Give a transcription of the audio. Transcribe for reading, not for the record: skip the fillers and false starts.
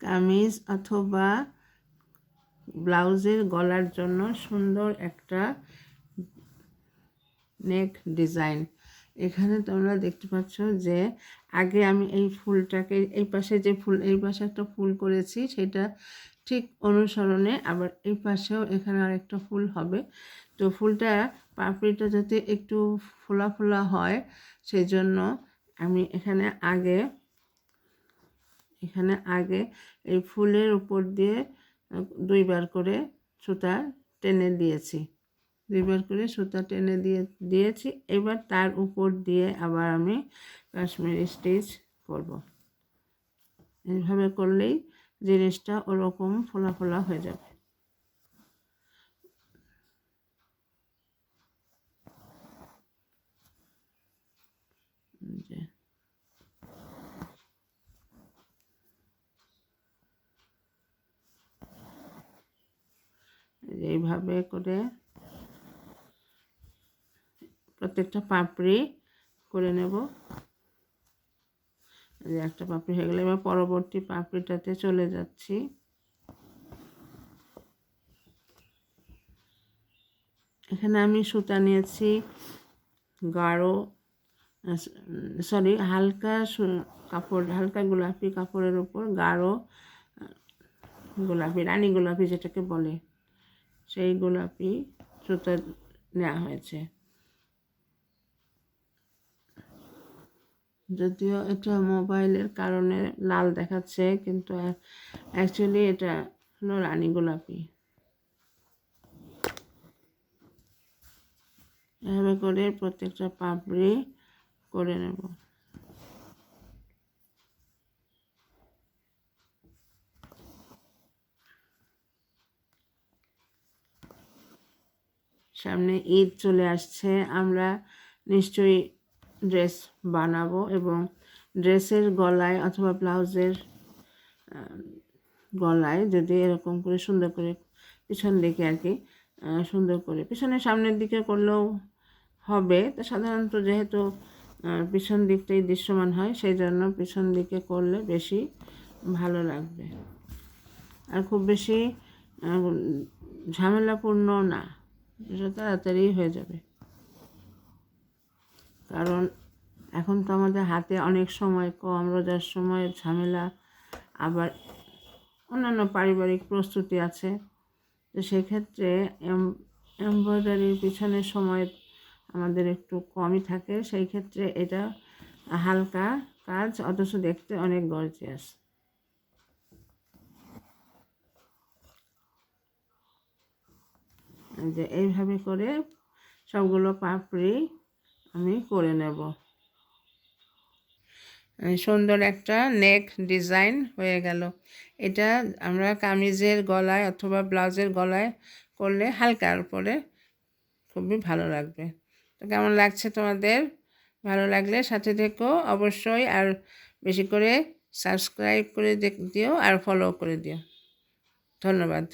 কামিজ অথবা ব্লাউজের গলার জন্য সুন্দর একটা নেক ডিজাইন। এখানে তোমরা দেখতে পাচ্ছ যে আগে আমি এই ফুলটাকে এই পাশে যে ফুল এই পাশে একটা ফুল করেছি সেটা ঠিক অনুসরণে আবার এই পাশেও এখানে আরেকটা ফুল হবে। তো ফুলটা পাপড়িটা যাতে একটু ফোলা ফোলা হয় সেই জন্য আমি এখানে আগে এই ফুলের উপর দিয়ে দুইবার করে সুতা টেনে দিয়েছি। দিয়েছি। এবার তার উপর দিয়ে আবার আমি কাশ্মীরি স্টিচ করব। এইভাবে করলেই জিনিসটা ওরকম ফোলা ফোলা হয়ে যাবে। এইভাবে করে প্রত্যেকটা পাপড়ি করে নেব। একটা পাপড়ি হয়ে গেলে এবার পরবর্তী পাপড়িটাতে চলে যাচ্ছি। এখানে আমি সুতা নিয়েছি হালকা কাপড়, হালকা গোলাপি কাপড়ের উপর গাঢ় গোলাপি, রানী গোলাপি যেটাকে বলে, সেই গোলাপি সুতা নেওয়া হয়েছে। যদিও এটা মোবাইলের কারণে লাল দেখাচ্ছে, কিন্তু অ্যাকচুয়ালি এটা হলো রানী গোলাপি। এভাবে করে প্রত্যেকটা পাপড়ি করে নেব। সামনে ঈদ চলে আসছে, আমরা নিশ্চয়ই ড্রেস বানাবো এবং ড্রেসের গলায় অথবা ব্লাউজের গলায় যদি এরকম করে সুন্দর করে পিছন দিকে আর কি সুন্দর করে পিছনের সামনের দিকে করলেও হবে। তো সাধারণত যেহেতু পিছন দিকটাই দৃশ্যমান হয় সেই জন্য পিছন দিকে করলে বেশি ভালো লাগবে আর খুব বেশি ঝামেলাপূর্ণ না, এটা তাড়াতাড়ি হয়ে যাবে। কারণ এখন তো আমাদের হাতে অনেক সময় কম, রোজার সময় ঝামেলা, আবার অন্যান্য পারিবারিক প্রস্তুতি আছে। তো সেক্ষেত্রে এমব্রয়ডারির পিছনের সময় আমাদের একটু কমই থাকে। সেই ক্ষেত্রে এটা হালকা কাজ অথচ দেখতে অনেক গর্জিয়াস। যে এইভাবে করে সবগুলো পাপড়ি আমি করে নেব। সুন্দর একটা নেক ডিজাইন হয়ে গেল। এটা আমরা কামিজের গলায় অথবা ব্লাউজের গলায় করলে হালকার উপরে খুবই ভালো লাগবে। তো কেমন লাগছে তোমাদের? ভালো লাগলে সাথে থেকো অবশ্যই, আর বেশি করে সাবস্ক্রাইব করে দিও আর ফলো করে দিও। ধন্যবাদ।